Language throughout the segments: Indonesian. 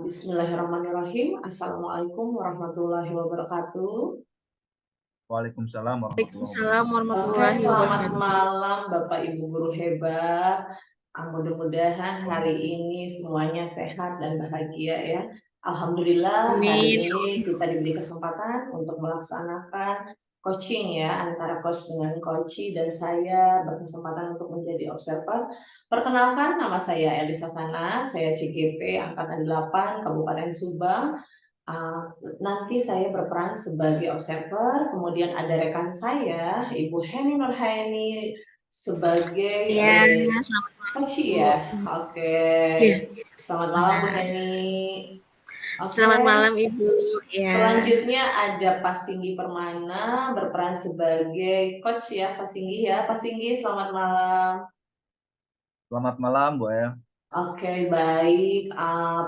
Bismillahirrahmanirrahim. Assalamualaikum warahmatullahi wabarakatuh. Waalaikumsalam warahmatullahi Waalaikumsalam wabarakatuh. Oke, warahmatullahi selamat wabarakatuh. malam Bapak Ibu guru hebat. Mudah-mudahan hari Waalaikumsalam. ini semuanya sehat dan bahagia ya. Alhamdulillah hari Amin. ini kita diberi kesempatan untuk melaksanakan coaching ya antara coach dengan coachee dan saya berkesempatan untuk menjadi observer. Perkenalkan, nama saya Elisa Sana, saya CGP Angkatan 8 Kabupaten Subang. Nanti saya berperan sebagai observer, kemudian ada rekan saya, Ibu Heni Nurhaini sebagai Ya, selamat malam coach Bu. ya. Oke, Ya, selamat malam Bu benar. Heni. Oke, Selamat malam Ibu. Ya, selanjutnya ada Pak Singgi Permana berperan sebagai coach ya, Pak Singgi ya. Pak Singgi, selamat malam. Selamat malam, Bu ya. Oke, baik.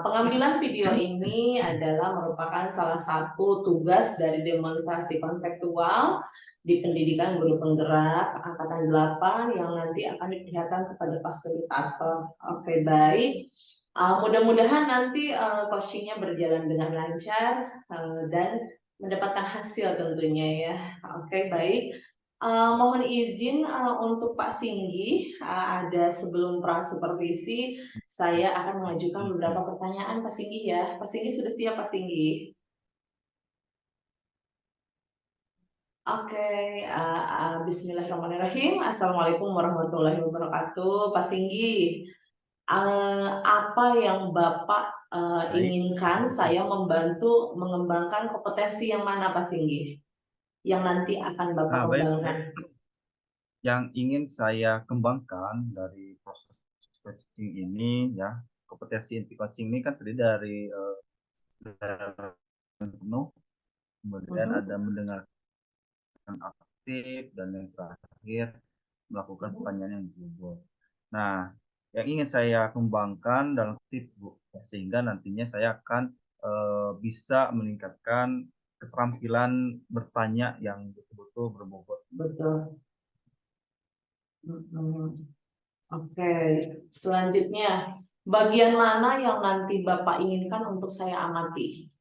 Pengambilan video ini adalah merupakan salah satu tugas dari demonstrasi konseptual di pendidikan guru penggerak Angkatan 8 yang nanti akan diperlihatkan kepada fasilitator. Oke, baik. Mudah-mudahan nanti coachingnya berjalan dengan lancar dan mendapatkan hasil tentunya ya. Oke, baik. Mohon izin untuk Pak Singgi, ada sebelum pra-supervisi, saya akan mengajukan beberapa pertanyaan Pak Singgi ya. Pak Singgi sudah siap Pak Singgi? Oke, Bismillahirrahmanirrahim. Assalamualaikum warahmatullahi wabarakatuh. Pak Singgi, apa yang Bapak Baik. inginkan saya membantu mengembangkan kompetensi yang mana Pak Singgi? Yang nanti akan Bapak Nah, baik. kembangkan. Yang ingin saya kembangkan dari proses coaching ini ya, kompetensi inti coaching ini kan terdiri dari penuh, kemudian ada mendengarkan aktif, dan yang terakhir melakukan pertanyaan yang berbobot. Nah, yang ingin saya kembangkan dalam tips Bu, sehingga nantinya saya akan bisa meningkatkan keterampilan bertanya yang betul-betul berbobot. Betul. Oke, selanjutnya bagian mana yang nanti Bapak inginkan untuk saya amati?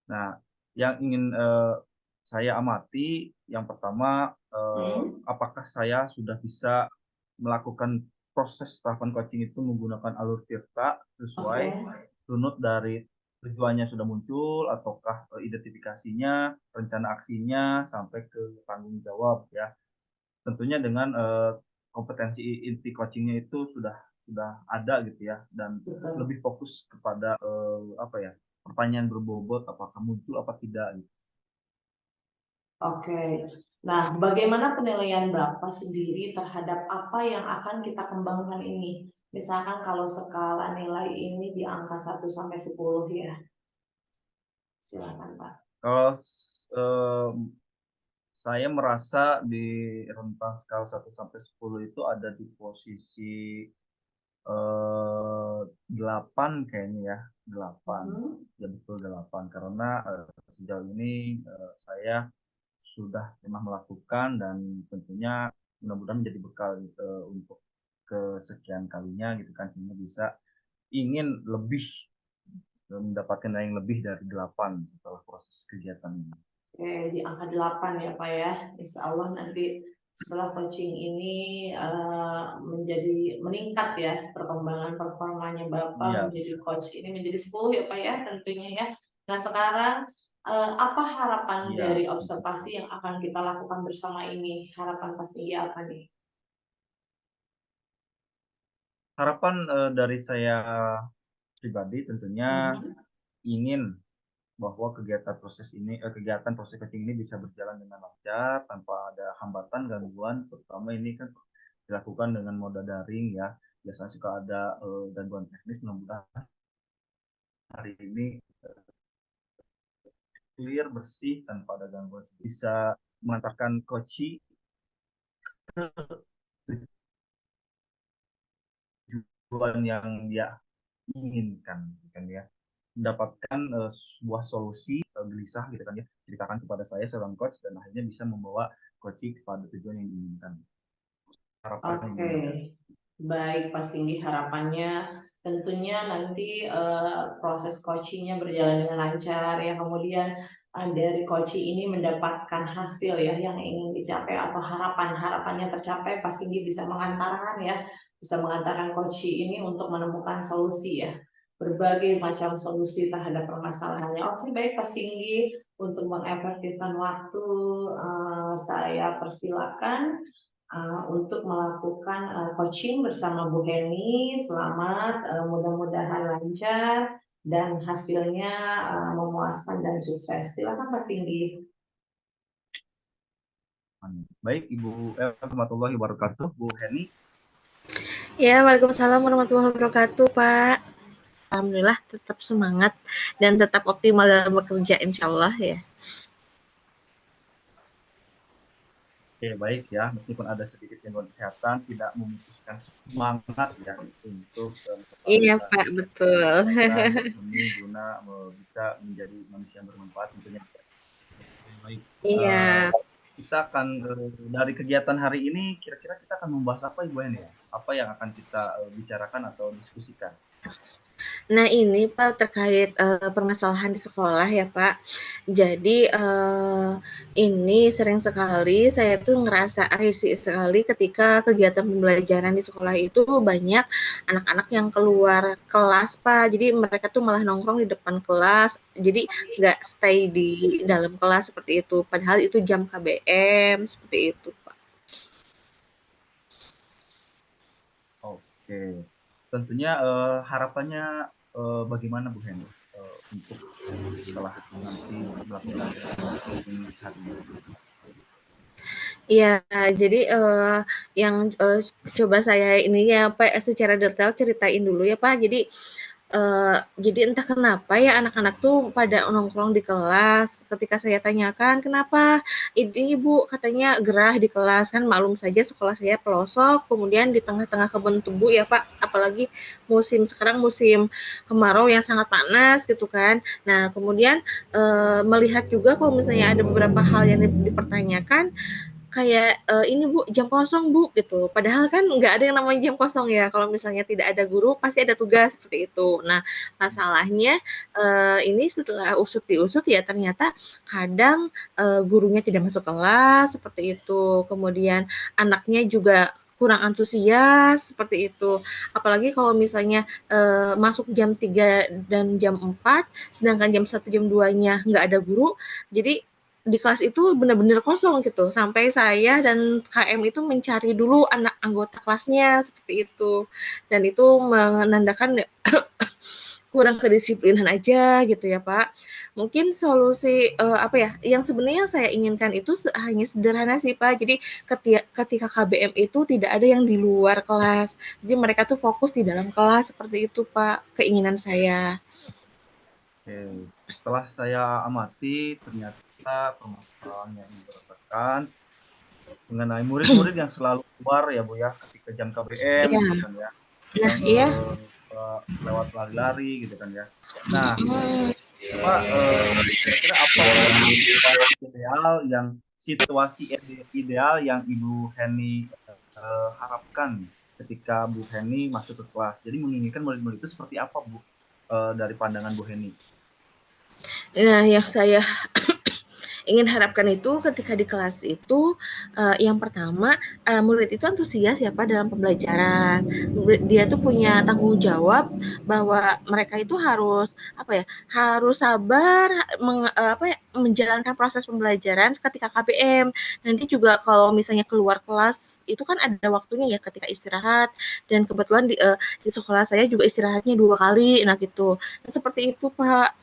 Nah, yang ingin saya amati yang pertama, apakah saya sudah bisa melakukan proses tahapan coaching itu menggunakan alur tirta sesuai runut dari tujuannya sudah muncul, ataukah identifikasinya, rencana aksinya, sampai ke tanggung jawab ya. Tentunya dengan kompetensi inti coachingnya itu sudah ada gitu ya, dan Betul. lebih fokus kepada apa ya, pertanyaan berbobot apakah muncul apa tidak gitu. Oke, nah bagaimana penilaian Bapak sendiri terhadap apa yang akan kita kembangkan ini? Misalkan kalau skala nilai ini di angka 1 sampai 10 ya. Silakan Pak. Kalau saya merasa di rentang skala 1 sampai 10 itu ada di posisi 8 kayaknya ya, 8. Ya betul 8, karena sejauh ini saya sudah pernah melakukan dan tentunya mudah-mudahan menjadi bekal untuk kesekian kalinya gitu kan, sehingga bisa ingin lebih mendapatkan yang lebih dari 8 setelah proses kegiatan ini. Oke, di angka 8 ya Pak ya. Insya Allah nanti setelah coaching ini menjadi meningkat ya perkembangan performanya Bapak Iya. menjadi coach ini menjadi 10 ya Pak ya tentunya ya. Nah sekarang apa harapan dari observasi yang akan kita lakukan bersama ini? Harapan pasti apa nih? Harapan dari saya pribadi tentunya ingin bahwa kegiatan proses coaching ini bisa berjalan dengan lancar tanpa ada hambatan gangguan, terutama ini kan dilakukan dengan moda daring ya. Biasanya suka ada gangguan teknis, mudah-mudahan hari ini clear, bersih, tanpa ada gangguan, bisa mengantarkan coaching tujuan yang dia inginkan kan ya, mendapatkan sebuah solusi gelisah gitu kan ya, ceritakan kepada saya seorang coach dan akhirnya bisa membawa coaching kepada tujuan yang diinginkan. Harapannya Oke, baik Pak Singgi, harapannya tentunya nanti proses coachingnya berjalan dengan lancar ya, kemudian dari coaching ini mendapatkan hasil ya yang ingin dicapai atau harapannya tercapai, pasti dia bisa mengantarkan coaching ini untuk menemukan solusi ya, berbagai macam solusi terhadap permasalahannya. Oke, baik Pak Singgi, untuk mengefektifkan waktu saya persilakan untuk melakukan coaching bersama Bu Heni. Selamat, mudah-mudahan lancar dan hasilnya memuaskan dan sukses. Silakan Pak Singgi. Baik, Ibu warahmatullahi wabarakatuh, Bu Heni. Ya, waalaikumsalam warahmatullahi wabarakatuh, Pak. Alhamdulillah tetap semangat dan tetap optimal dalam bekerja, insya Allah ya. Oke, baik ya, meskipun ada sedikit gangguan kesehatan, tidak memutuskan semangat ya untuk Iya, Pak, betul. demi guna bisa menjadi manusia yang bermanfaat tentunya. Baik, Iya. kita akan dari kegiatan hari ini, kira-kira kita akan membahas apa, Ibu Heni ya? Apa yang akan kita bicarakan atau diskusikan? Nah ini Pak terkait permasalahan di sekolah ya Pak. Jadi ini sering sekali saya tuh ngerasa risih sekali ketika kegiatan pembelajaran di sekolah itu banyak anak-anak yang keluar kelas Pak. Jadi mereka tuh malah nongkrong di depan kelas. Jadi nggak stay di dalam kelas seperti itu. Padahal itu jam KBM seperti itu Pak. Oke, tentunya harapannya bagaimana Bu Heni untuk setelah nanti melakukan coaching hari ini? Iya, jadi yang coba saya ini ya Pak secara detail ceritain dulu ya Pak. Jadi entah kenapa ya anak-anak tuh pada nongkrong di kelas. Ketika saya tanyakan kenapa, ini Bu katanya gerah di kelas kan maklum saja sekolah saya pelosok, kemudian di tengah-tengah kebun tebu ya Pak. Apalagi sekarang musim kemarau yang sangat panas gitu kan. Nah kemudian melihat juga kalau misalnya ada beberapa hal yang dipertanyakan kayak, "Ini Bu, jam kosong Bu," gitu. Padahal kan nggak ada yang namanya jam kosong ya, kalau misalnya tidak ada guru pasti ada tugas, seperti itu. Nah, masalahnya, ini setelah usut diusut ya ternyata kadang, gurunya tidak masuk kelas, seperti itu. Kemudian anaknya juga kurang antusias, seperti itu. Apalagi kalau misalnya, masuk jam 3 dan jam 4, sedangkan jam 1 jam 2-nya nggak ada guru, jadi di kelas itu benar-benar kosong gitu, sampai saya dan KM itu mencari dulu anak anggota kelasnya, seperti itu. Dan itu menandakan kurang kedisiplinan aja gitu ya, Pak. Mungkin solusi, apa ya, yang sebenarnya saya inginkan itu hanya sederhana sih, Pak. Jadi ketika KBM itu tidak ada yang di luar kelas. Jadi mereka tuh fokus di dalam kelas, seperti itu, Pak, keinginan saya. Oke, setelah saya amati ternyata permasalahan yang dirasakan mengenai murid-murid yang selalu keluar ya Bu ya ketika jam KBM Iya. gitu kan ya, Nah, yang iya. lewat lari-lari gitu kan ya. Nah, Hmm. Pak, kira-kira apa situasi ideal yang Ibu Heni harapkan ketika Bu Heni masuk ke kelas? Jadi menginginkan murid-murid itu seperti apa Bu dari pandangan Bu Heni? Nah, yang saya ingin harapkan itu ketika di kelas itu yang pertama murid itu antusias ya Pak dalam pembelajaran. Dia tuh punya tanggung jawab bahwa mereka itu harus apa ya? Harus sabar menjalankan proses pembelajaran ketika KBM. Nanti juga kalau misalnya keluar kelas itu kan ada waktunya ya ketika istirahat dan kebetulan di sekolah saya juga istirahatnya 2 kali nah gitu. Nah, seperti itu Pak.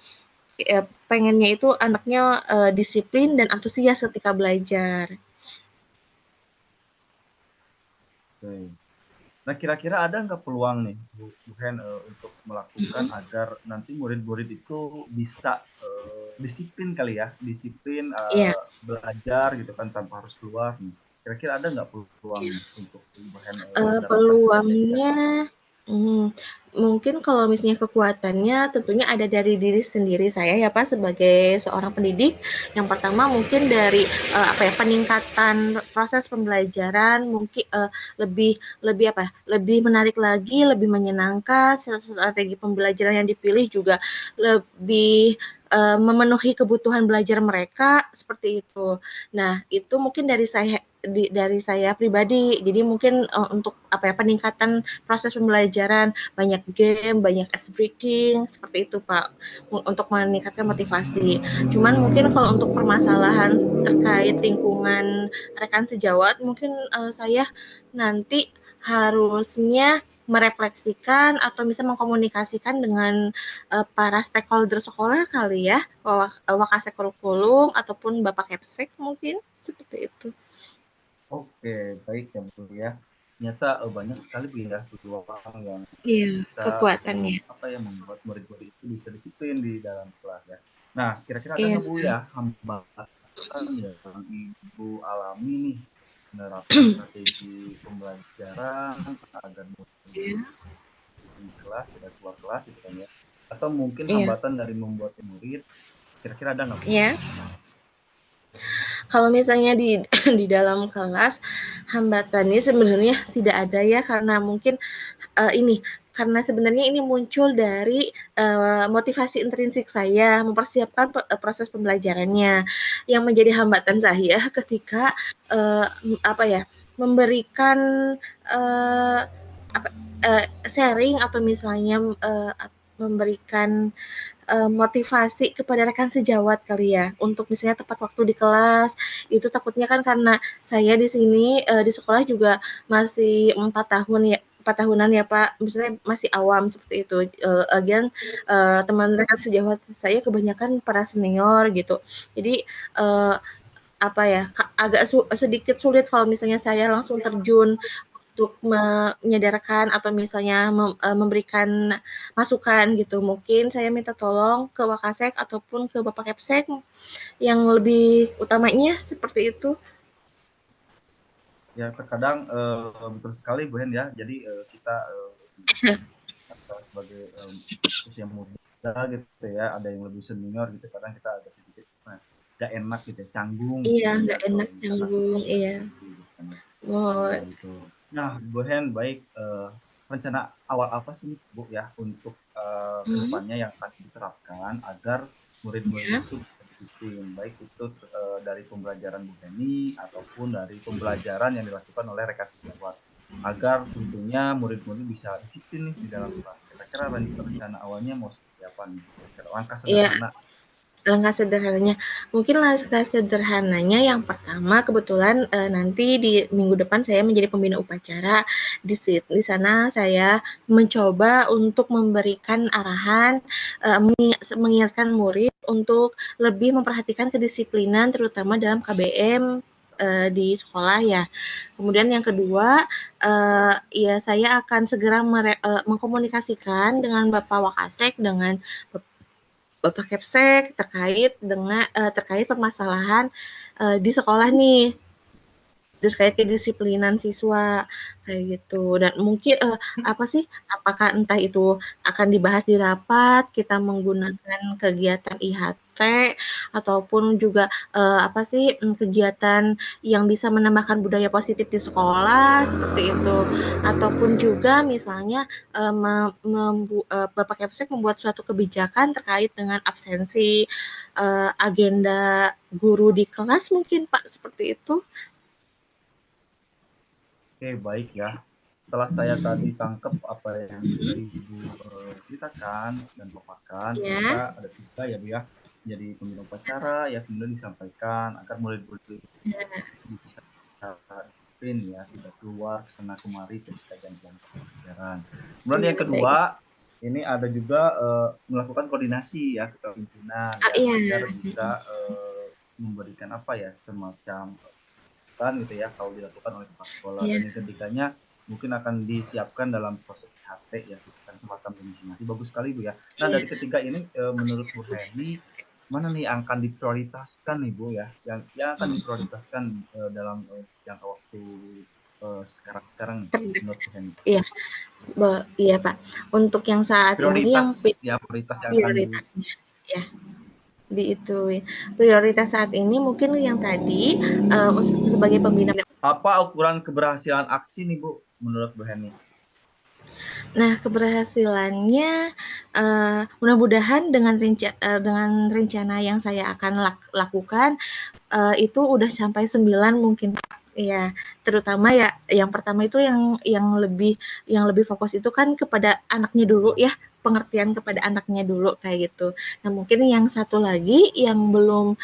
Pengennya itu anaknya disiplin dan antusias ketika belajar. Oke. Nah, kira-kira ada nggak peluang nih, Bu Hen, untuk melakukan agar nanti murid-murid itu bisa disiplin kali ya, disiplin Iya, belajar gitu kan tanpa harus keluar nih. Kira-kira ada nggak peluang nih untuk Bu Hen terapkan seperti itu? peluangnya Mungkin kalau misalnya kekuatannya tentunya ada dari diri sendiri saya ya Pak, sebagai seorang pendidik. Yang pertama mungkin dari, peningkatan proses pembelajaran mungkin, lebih lebih apa ya, lebih menarik lagi, lebih menyenangkan, strategi pembelajaran yang dipilih juga lebih, memenuhi kebutuhan belajar mereka, seperti itu. Nah, itu mungkin dari saya pribadi. Jadi mungkin, untuk peningkatan proses pembelajaran, banyak game, banyak ice breaking, seperti itu Pak, untuk meningkatkan motivasi. Cuman mungkin kalau untuk permasalahan terkait lingkungan rekan sejawat, mungkin saya nanti harusnya merefleksikan atau bisa mengkomunikasikan dengan para stakeholder sekolah kali ya, Wakasek Kurikulum ataupun Bapak Kepsek mungkin, seperti itu. Oke, baik ya Bu ya. Ternyata banyak sekali Bu ya peluang yang Iya, bisa kekuatannya. membuat murid-murid itu bisa disiplin di dalam kelas ya. Nah, kira-kira ada Iya, nggak Bu ya hambatan yang Ibu alami nih menerapkan strategi pembelajaran agar murid iya, di kelas tidak keluar kelas gitu kan ya? Atau mungkin iya, hambatan dari membuat murid, kira-kira ada nggak Bu? iya. Kalau misalnya di di dalam kelas, hambatannya sebenarnya tidak ada ya, karena mungkin, ini, karena sebenarnya ini muncul dari, motivasi intrinsik saya mempersiapkan proses pembelajarannya. Yang menjadi hambatan saya ketika, eee, memberikan, eee, sharing atau misalnya, memberikan motivasi kepada rekan sejawat kali ya, untuk misalnya tepat waktu di kelas, itu takutnya kan karena saya di sini, di sekolah juga masih 4 tahun ya, 4 tahunan ya Pak, maksudnya masih awam seperti itu, lagian, teman rekan sejawat saya kebanyakan para senior gitu. Jadi, eee, agak sedikit sulit kalau misalnya saya langsung terjun untuk menyadarkan atau misalnya memberikan masukan gitu. Mungkin saya minta tolong ke Wakasek ataupun ke Bapak Kepsek yang lebih utamanya seperti itu. Ya terkadang betul sekali Bu Hen ya. Jadi kita sebagai usia muda gitu ya, ada yang lebih senior gitu, kadang kita agak sedikit gak enak gitu ya, canggung Iya, mungkin ya nggak kalau enak, misalkan canggung, kita iya. sendiri gitu kan ya. Iya Oh, gitu. Nah, Bu Hen, baik rencana awal apa sih Bu ya untuk mhm, kedepannya yang akan diterapkan agar murid-murid iya, itu bisa disiplin, baik itu dari pembelajaran Bu Heni ataupun dari pembelajaran yang dilakukan oleh rekan sejawat, agar tentunya murid-murid bisa disiplin nih di dalam kelas. Kira-kira rencana awalnya mau seperti apa nih? Kira-kira langkah iya. sederhana. Langkah sederhananya, mungkin langkah sederhananya yang pertama kebetulan, nanti di minggu depan saya menjadi pembina upacara, di sana saya mencoba untuk memberikan arahan, mengingatkan murid untuk lebih memperhatikan kedisiplinan terutama dalam KBM, di sekolah ya. Kemudian yang kedua, ya saya akan segera mengkomunikasikan dengan Bapak Wakasek, dengan Bapak Kepsek terkait permasalahan, di sekolah nih, terkait kedisiplinan siswa, kayak gitu. Dan mungkin, apakah entah itu akan dibahas di rapat, kita menggunakan kegiatan IHT, ataupun juga, kegiatan yang bisa menambahkan budaya positif di sekolah, seperti itu. Ataupun juga misalnya, Bapak Kepsek membuat suatu kebijakan terkait dengan absensi, agenda guru di kelas mungkin Pak, seperti itu. Oke, baik ya. Setelah saya tadi tangkap apa yang sudah Ibu ceritakan dan paparkan, ternyata Ya, ada 3 ya Bu ya. Jadi pembina upacara ya kemudian disampaikan agar murid-murid bisa disiplin ya, tidak keluar ke sana kemari ketika jam-jam pelajaran. Kemudian iya yang baik. kedua, ini ada juga melakukan koordinasi ya ke pimpinan ya Iya, agar bisa memberikan apa ya semacam kan gitu ya kalau dilakukan oleh kepala sekolah. iya, Dan yang ketiganya mungkin akan disiapkan dalam proses PHT ya, gitu kan semacam remisi nanti. Bagus sekali Bu ya. Nah iya. dari ketiga ini menurut Bu Heni mana nih yang akan diprioritaskan nih Bu ya, yang akan diprioritaskan dalam jangka waktu sekarang-sekarang nih Terdekat. menurut Bu Heni? Iya. Iya Pak. Untuk yang saat ini yang Prioritas ya, prioritas yang akan di prioritasnya ya diituin. Prioritas saat ini mungkin yang tadi sebagai pembina. apa ukuran keberhasilan aksi nih Bu menurut Bu Heni? Nah, keberhasilannya mudah-mudahan dengan rencana yang saya akan lakukan itu udah sampai 9 mungkin Pak. Iya, terutama ya yang pertama itu yang lebih fokus itu kan kepada anaknya dulu ya, pengertian kepada anaknya dulu kayak gitu. Nah, mungkin yang satu lagi yang belum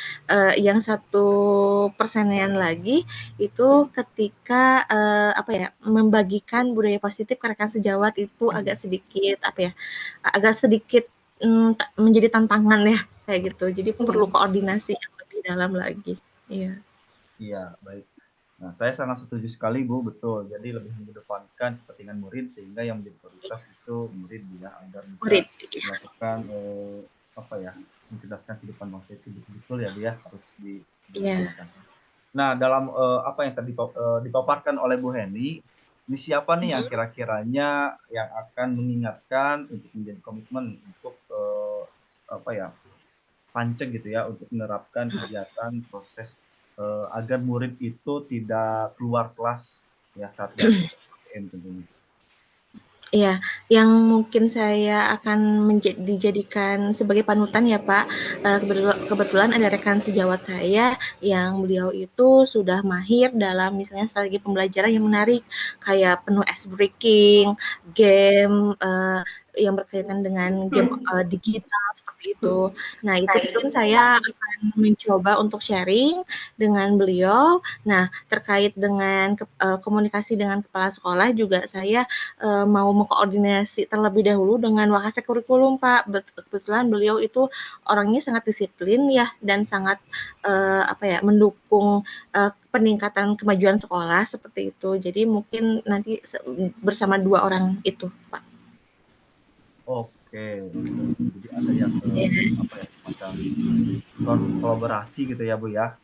yang 1%-an lagi itu ketika apa ya, membagikan budaya positif ke rekan sejawat itu agak sedikit apa ya, agak sedikit menjadi tantangan ya kayak gitu. Jadi perlu koordinasi yang lebih dalam lagi. Iya. Iya, baik. Nah, saya sangat setuju sekali Bu, betul. Jadi lebih mengedepankan kepentingan murid sehingga yang menjadi prioritas itu murid ya agar bisa Murid. Iya. melakukan apa ya, mencerdaskan kehidupan bangsa itu betul-betul ya Bu ya harus Iya. diutamakan. Nah, dalam apa yang tadi dipaparkan oleh Bu Heni, ini siapa nih yang kira-kiranya yang akan mengingatkan untuk menjadi komitmen untuk apa ya, pancek gitu ya untuk menerapkan kegiatan proses agar murid itu tidak keluar kelas ya saat dilakukan PTM tentunya. Iya, yang mungkin saya akan dijadikan sebagai panutan ya Pak, kebetulan ada rekan sejawat saya yang beliau itu sudah mahir dalam misalnya strategi pembelajaran yang menarik, kayak penuh ice breaking, game, yang berkaitan dengan game digital seperti itu. Nah, itu mungkin saya akan mencoba untuk sharing dengan beliau. Nah, terkait dengan komunikasi dengan kepala sekolah juga saya mau mengkoordinasi terlebih dahulu dengan Wakasek Kurikulum, Pak. Kebetulan beliau itu orangnya sangat disiplin ya dan sangat apa ya, mendukung peningkatan kemajuan sekolah seperti itu. Jadi mungkin nanti bersama 2 orang itu, Pak. Oke, jadi ada yang Iya, apa ya semacam kolaborasi gitu ya Bu ya.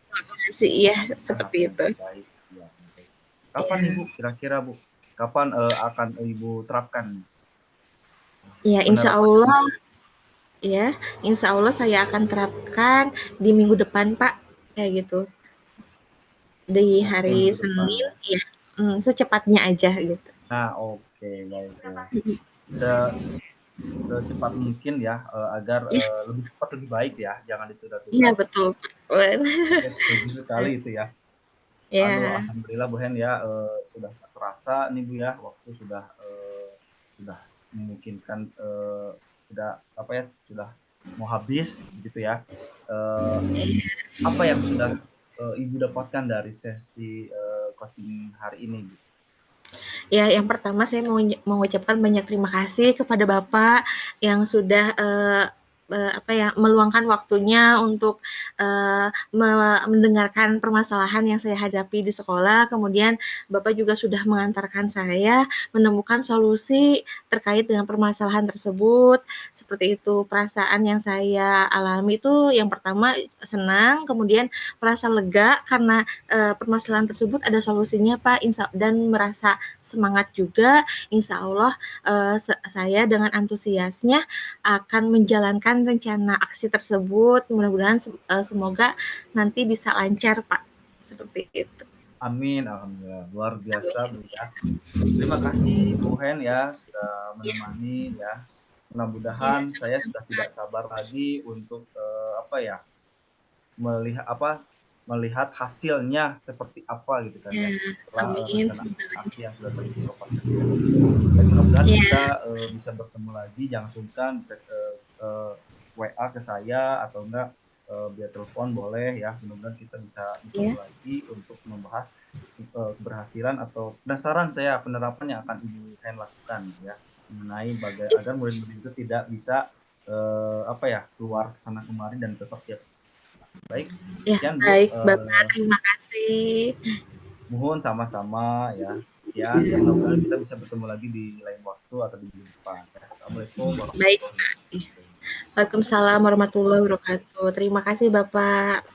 sih iya Kan seperti hasil yang itu. terbaik. Ya, baik. Kapan nih Bu? Iya. Kira-kira Bu? Kapan akan Ibu terapkan Ya, insya penerapannya Allah nanti? ya, insya Allah saya akan terapkan di minggu depan, Pak. Kayak gitu. Di Oke, hari minggu depan Senin, ya. ya, secepatnya aja gitu. Nah, oke, baik ya. Secepat mungkin ya, agar Yes, lebih cepat lebih baik ya, jangan iya ditunda-tunda. betul, Pak. Oke, setuju sekali itu ya. Aduh, Ya, alhamdulillah Bu Hen ya, sudah tak terasa nih Bu ya, waktu sudah memungkinkan, sudah apa ya, sudah mau habis begitu ya. Eee, apa yang sudah, Ibu dapatkan dari sesi, coaching hari ini, Bu? ya yang pertama saya mau mengucapkan banyak terima kasih kepada Bapak yang sudah apa ya, meluangkan waktunya untuk mendengarkan permasalahan yang saya hadapi di sekolah. Kemudian Bapak juga sudah mengantarkan saya menemukan solusi terkait dengan permasalahan tersebut. Seperti itu, perasaan yang saya alami itu yang pertama senang, kemudian merasa lega karena permasalahan tersebut ada solusinya Pak, dan merasa semangat juga. Insya Allah saya dengan antusiasnya akan menjalankan rencana aksi tersebut. Mudah-mudahan semoga nanti bisa lancar Pak. Seperti itu. Amin, alhamdulillah, luar biasa Bu ya. Terima kasih Bu Hen ya, sudah menemani ya. Ya, Mudah-mudahan saya sudah tidak sabar lagi untuk, apa ya, melihat hasilnya seperti apa gitu kan ya, ya, setelah, amin. rencana Semoga aksi lancar. yang sudah tadi dipaparkan Bu Hen. Baik, mudah-mudahan Ya, kita, bisa bertemu lagi, jangan sungkan bisa WA ke saya atau enggak, via telepon boleh ya. Mudah-mudahan kita bisa bertemu ya, lagi untuk membahas, keberhasilan atau penasaran saya penerapan yang akan Ibu Hen lakukan gitu ya, mengenai agar murid-murid itu tidak bisa, apa ya, keluar ke sana kemari dan tetap tiap baik, ya, sekian Bu, baik Bapak. Terima kasih. nuhun sama-sama ya. Sekian ya, mudah-mudahan kita bisa bertemu lagi di lain waktu atau di minggu depan ya. Assalamualaikum Baik. warahmatullahi wabarakatuh. Waalaikumsalam warahmatullahi wabarakatuh. Terima kasih Bapak.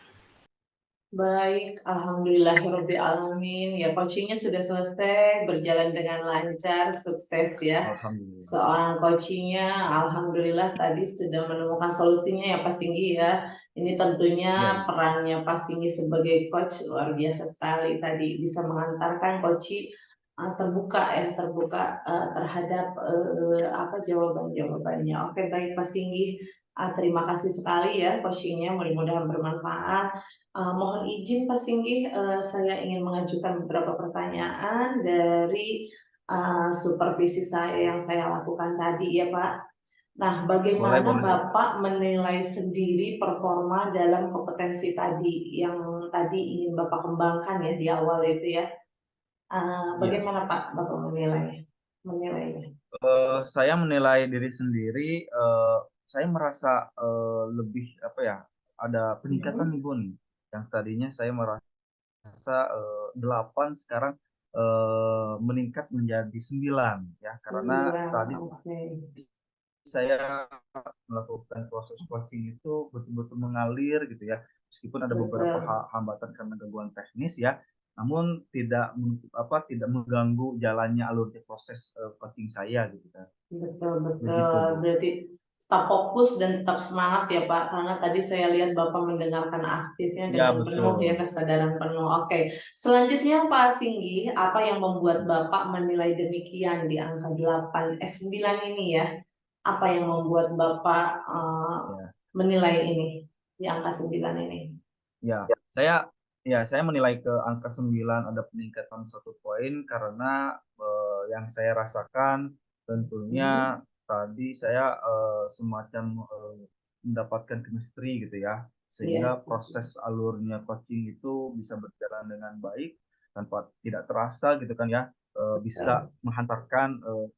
Baik, alhamdulillahirabbil alamin. Ya, coachingnya sudah selesai, berjalan dengan lancar, sukses ya. Alhamdulillah. Soal coachingnya, alhamdulillah tadi sudah menemukan solusinya ya Pak Singgi ya. Ini tentunya Iya, perannya Pak Singgi sebagai coach luar biasa sekali tadi bisa mengantarkan coach terbuka terhadap apa jawaban-jawabannya. Oke, baik Pak Singgi. Terima kasih sekali ya coachingnya, mudah-mudahan bermanfaat. Mohon izin Pak Singgi, saya ingin mengajukan beberapa pertanyaan dari supervisi saya yang saya lakukan tadi ya Pak. Nah, boleh, bagaimana boleh. Bapak menilai sendiri performa dalam kompetensi tadi yang tadi ingin Bapak kembangkan ya di awal itu ya? Iya. Bagaimana Pak Bapak menilainya? Saya menilai diri sendiri, saya merasa lebih apa ya, ada peningkatan Mhm. nih Bun. Yang tadinya saya merasa 8, sekarang meningkat menjadi 9 ya, karena 9, tadi oke. saya melakukan proses coaching itu betul-betul mengalir gitu ya, meskipun ada beberapa Betul, hambatan karena gangguan teknis ya, namun tidak mengganggu jalannya alurnya proses coaching saya gitu kan. betul, Begitu, betul. Bu. Berarti tetap fokus dan tetap semangat ya Pak, karena tadi saya lihat Bapak mendengarkan aktifnya Iya, dengan penuh ya, betul. kesadaran penuh. Oke, selanjutnya Pak Singgi, apa yang membuat Bapak menilai demikian di angka 8 9 ini ya? Apa yang membuat Bapak Ya. menilai ini di angka 9 ini? Ya, saya menilai ke angka 9 ada peningkatan 1 poin karena yang saya rasakan tentunya Mhm. tadi saya semacam mendapatkan chemistry gitu ya, Iya, sehingga proses alurnya coaching itu bisa berjalan dengan baik tanpa tidak terasa gitu kan ya, bisa betul. menghantarkan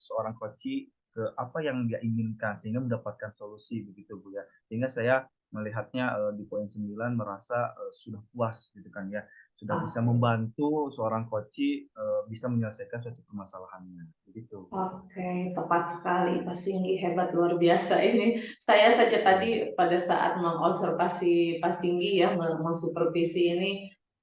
seorang coach ke apa yang dia inginkan sehingga mendapatkan solusi begitu Bu ya. Sehingga saya melihatnya di poin 9 merasa sudah puas gitu kan ya, sudah bisa Oke. membantu seorang coach bisa menyelesaikan suatu permasalahannya, begitu. Oke, tepat sekali Pak Singgi, hebat luar biasa ini. Saya saja Iya. tadi pada saat mengobservasi Pak Singgi ya, mensupervisi ini,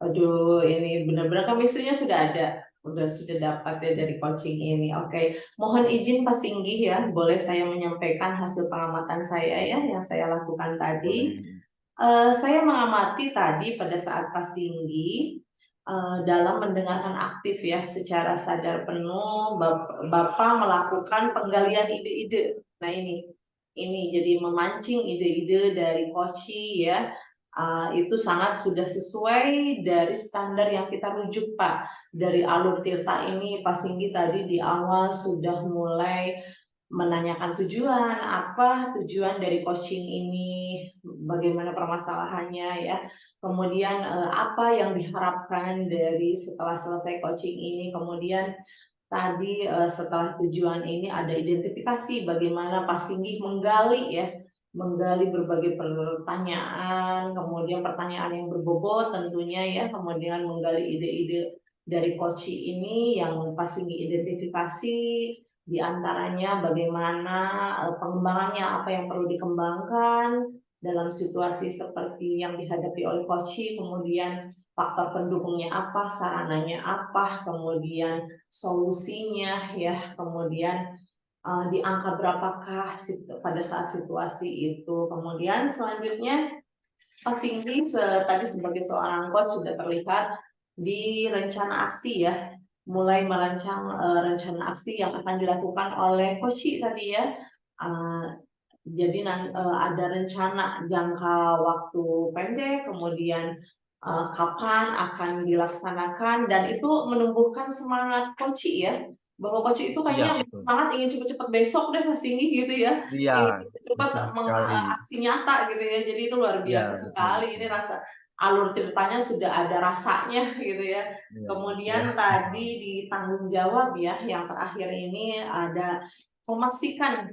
aduh ini benar-benar chemistry-nya sudah ada, sudah dapat ya dari coaching ini. Oke, mohon izin Pak Singgi ya, boleh saya menyampaikan hasil pengamatan saya ya, yang saya lakukan tadi. Boleh. Saya mengamati tadi pada saat Pak Singgi dalam mendengarkan aktif ya secara sadar penuh Bapak melakukan penggalian ide-ide. Nah ini jadi memancing ide-ide dari Koci ya. Itu sangat sudah sesuai dari standar yang kita rujuk Pak. Dari alur Tirta ini Pak Singgi tadi di awal sudah mulai menanyakan tujuan, apa tujuan dari coaching ini, bagaimana permasalahannya ya. Kemudian apa yang diharapkan dari setelah selesai coaching ini. Kemudian tadi setelah tujuan ini ada identifikasi bagaimana Pak Singgi menggali ya, menggali berbagai pertanyaan, kemudian pertanyaan yang berbobot tentunya ya, kemudian menggali ide-ide dari coaching ini yang Pak Singgi identifikasi di antaranya bagaimana pengembangannya, apa yang perlu dikembangkan dalam situasi seperti yang dihadapi oleh coaching, kemudian faktor pendukungnya apa, sarananya apa, kemudian solusinya ya, kemudian di angka berapakah pada saat situasi itu. Kemudian selanjutnya Pak Singgi tadi sebagai seorang coach sudah terlihat di rencana aksi ya, mulai merancang rencana aksi yang akan dilakukan oleh coach tadi ya. Uh, jadi ada rencana jangka waktu pendek, kemudian kapan akan dilaksanakan dan itu menumbuhkan semangat coach ya. Bahwa coach itu Iya, kayaknya betul. sangat ingin cepet-cepet besok deh Mas Singgi gitu ya. Iya, Ingin cepat betul sekali. aksi nyata gitu ya. Jadi itu luar Iya, biasa betul sekali. Ini betul. rasa alur ceritanya sudah ada rasanya gitu ya. Iya iya, Kemudian paham. tadi di tanggung jawab ya yang terakhir ini ada memastikan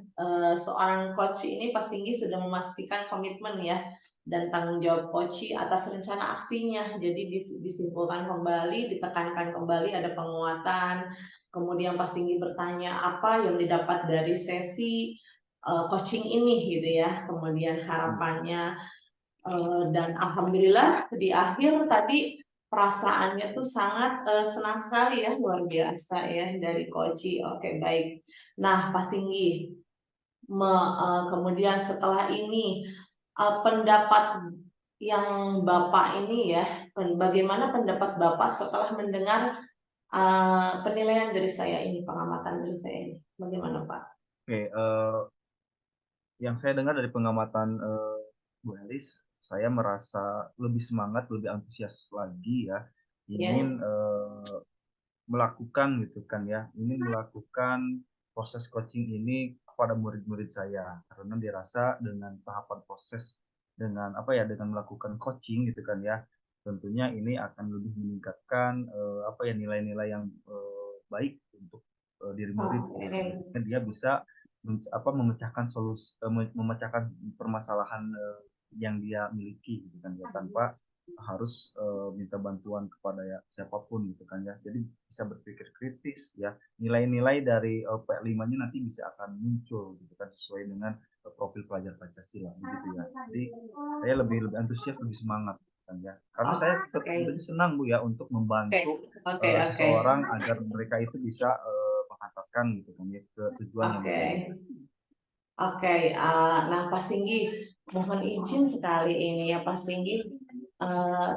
seorang coach ini Pak Singgi sudah memastikan komitmen ya dan tanggung jawab coach atas rencana aksinya. Jadi disimpulkan kembali, ditekankan kembali ada penguatan. Kemudian Pak Singgi bertanya apa yang didapat dari sesi coaching ini gitu ya. Kemudian Iya. harapannya Dan alhamdulillah di akhir tadi perasaannya tuh sangat senang sekali ya, luar biasa ya dari Koci. Oke, baik. Nah, Pak Singgi, kemudian setelah ini pendapat yang Bapak ini ya, bagaimana pendapat Bapak setelah mendengar penilaian dari saya ini, pengamatan dari saya ini, bagaimana Pak? Oke, yang saya dengar dari pengamatan Bu Elis, saya merasa lebih semangat, lebih antusias lagi ya, ingin melakukan gitu kan ya, ingin melakukan proses coaching ini kepada murid-murid saya, karena dirasa dengan tahapan proses, dengan apa ya, dengan melakukan coaching gitu kan ya, tentunya ini akan lebih meningkatkan apa ya, nilai-nilai yang baik untuk diri murid gitu kan, sehingga dia bisa memecahkan memecahkan permasalahan yang dia miliki gitu kan ya, tanpa harus minta bantuan kepada ya siapapun gitu kan ya. Jadi bisa berpikir kritis ya. Nilai-nilai dari P5-nya nanti bisa akan muncul gitu kan, sesuai dengan profil pelajar Pancasila begitu ya. Jadi saya lebih antusias, lebih semangat gitu kan ya. Karena saya tentunya senang Bu ya untuk membantu seseorang agar mereka itu bisa menghantarkan gitu kan ya ke tujuan yang lebih. Oke, nah Pak Singgi, mohon izin sekali ini ya Pak Singgi.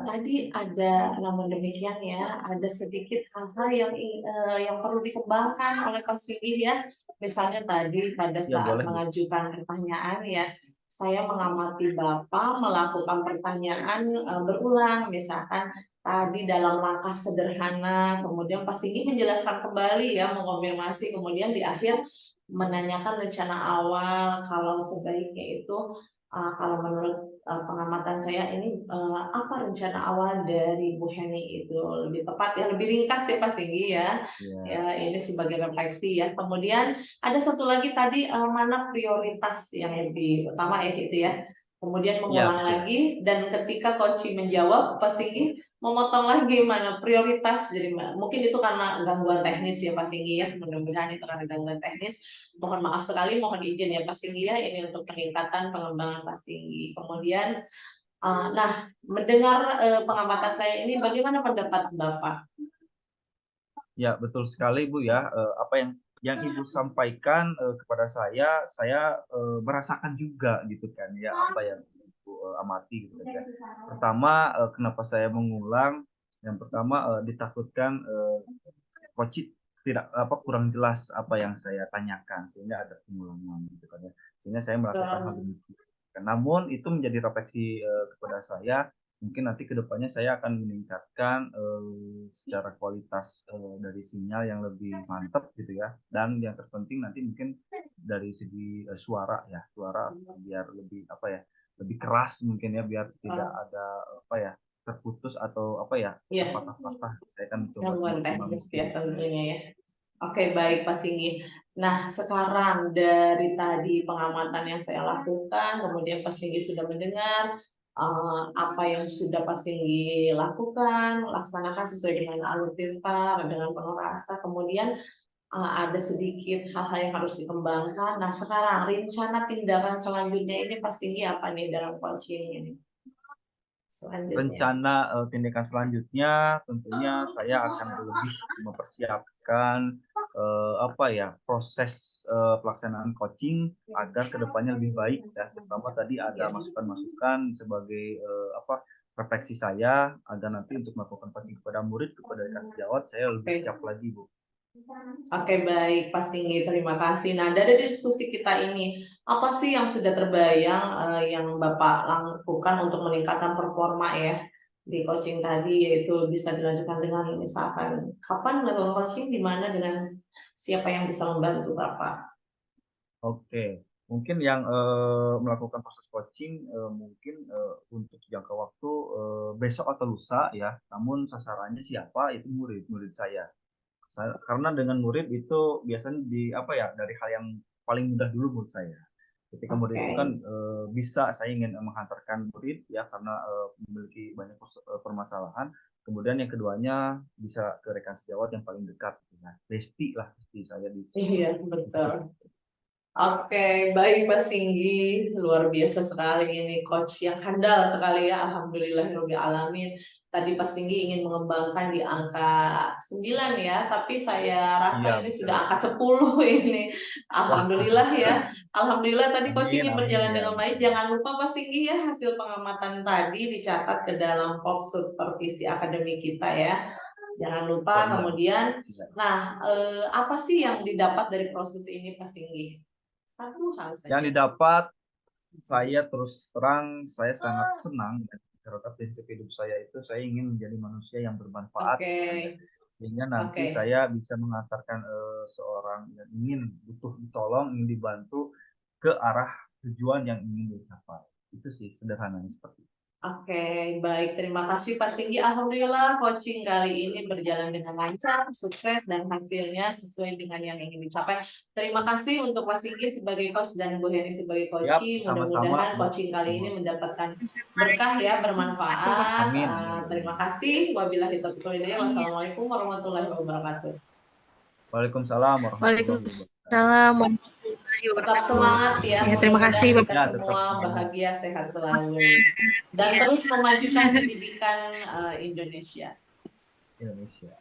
Tadi ada, namun demikian ya, ada sedikit hal-hal yang perlu dikembangkan oleh Pak Singgi ya. Misalnya tadi pada Ya saat boleh Bu. mengajukan pertanyaan ya, saya mengamati Bapak melakukan pertanyaan berulang, misalkan tadi dalam langkah sederhana, kemudian Pak Singgi menjelaskan kembali ya, mengonfirmasi, kemudian di akhir menanyakan rencana awal kalau sebaiknya itu kalau menurut pengamatan saya ini apa rencana awal dari Bu Heni itu lebih tepat ya, lebih ringkas ya Pak Singgi ya. Ya ini sebagai refleksi ya. Kemudian ada satu lagi tadi mana prioritas yang lebih utama ya gitu ya. Kemudian mengulang lagi dan ketika coach menjawab Pak Singgi memotong lagi mana prioritas. Jadi mungkin itu karena gangguan teknis ya Pak Singgi ya, mudah-mudahan itu karena gangguan teknis. Mohon maaf sekali, mohon izin ya Pak Singgi ya, ini untuk peningkatan pengembangan Pak Singgi. Kemudian nah mendengar pengamatan saya ini, bagaimana pendapat Bapak? Ya betul sekali Bu ya, apa yang Ibu sampaikan kepada saya merasakan juga gitu kan ya, apa yang Ibu amati gitu kan ya. Pertama, kenapa saya mengulang, yang pertama ditakutkan coach tidak kurang jelas apa yang saya tanyakan, sehingga ada pengulangan gitu kan ya. Sehingga saya melakukan hal demikian. Namun itu menjadi refleksi kepada saya, mungkin nanti ke depannya saya akan meningkatkan secara kualitas dari sinyal yang lebih mantap gitu ya. Dan yang terpenting nanti mungkin dari segi suara ya, suara biar lebih apa ya, lebih keras mungkin ya, biar tidak ada apa ya, terputus atau apa ya, terpatah-patah. Saya akan coba semaksimal mungkin. Tentunya ya. Oke, baik Pak Singgi. Nah, sekarang dari tadi pengamatan yang saya lakukan, kemudian Pak Singgi sudah mendengar apa yang sudah Pak Singgi lakukan, laksanakan sesuai dengan alur tinta, dengan penuh rasa. Kemudian ada sedikit hal-hal yang harus dikembangkan. Nah, sekarang rencana tindakan selanjutnya ini Pak Singgi apa nih dalam coaching ini? Rencana tindakan selanjutnya tentunya saya akan lebih mempersiapkan apa ya, proses pelaksanaan coaching agar kedepannya lebih baik ya. Terutama tadi ada masukan-masukan sebagai apa, refleksi saya agar nanti untuk melakukan coaching kepada murid, kepada rekan sejawat saya lebih siap lagi Bu. Oke, baik Pak Singgi, terima kasih. Nah, dari diskusi kita ini, apa sih yang sudah terbayang yang Bapak lakukan untuk meningkatkan performa ya di coaching tadi, yaitu bisa dilanjutkan dengan misalkan kapan melakukan coaching, di mana dengan siapa yang bisa membantu Bapak? Oke, mungkin yang melakukan proses coaching mungkin untuk jangka waktu besok atau lusa ya, namun sasarannya siapa, itu murid-murid saya. Karena dengan murid itu biasanya apa ya, dari hal yang paling mudah dulu menurut saya. Ketika murid itu kan bisa, saya ingin menghantarkan murid ya, karena memiliki banyak permasalahan. Kemudian yang keduanya bisa ke rekan sejawat yang paling dekat, ya. Besti lah, besti saya di situ. Iya, betul. Oke, baik Pak Singgi, luar biasa sekali ini coach yang handal sekali ya, alhamdulillahirabbil alamin. Tadi Pak Singgi ingin mengembangkan di angka 9 ya, tapi saya Iya, rasa ini betul. sudah angka 10 ini. Wah, Alhamdulillah ya. Alhamdulillah tadi amin, coachingnya amin berjalan ya. dengan baik. Jangan lupa Pak Singgi ya, hasil pengamatan tadi dicatat ke dalam box supervisi akademik kita ya. Jangan Oh lupa iya, kemudian, siap. nah apa sih yang didapat dari proses ini Pak Singgi? Satu hal saja. Yang didapat, saya terus terang, saya sangat senang karena prinsip hidup saya itu saya ingin menjadi manusia yang bermanfaat, Oke. sehingga nanti Oke. saya bisa mengantarkan seorang yang butuh ditolong, ingin dibantu ke arah tujuan yang ingin dicapai. Itu sih sederhananya seperti itu. Oke, baik. Terima kasih Pak Singgi. Alhamdulillah coaching kali ini berjalan dengan lancar, sukses, dan hasilnya sesuai dengan yang ingin dicapai. Terima kasih untuk Pak Singgi sebagai coach dan Bu Heni sebagai Siap, coaching. sama-sama Mudah-mudahan buat coaching kali ini semua. mendapatkan berkah ya, bermanfaat. Amin, amin, Terima amin. kasih. Wabillahi taufiq wal hidayah. Wassalamualaikum warahmatullahi wabarakatuh. Waalaikumsalam warahmatullahi wabarakatuh. Waalaikumsalam warahmatullahi Tetap wabarakatuh. semangat ya, Ya, terima kasih mudah-mudahan kita Bapak. Ya, tetap semua semangat. bahagia, sehat selalu. Dan terus memajukan pendidikan Indonesia. Indonesia.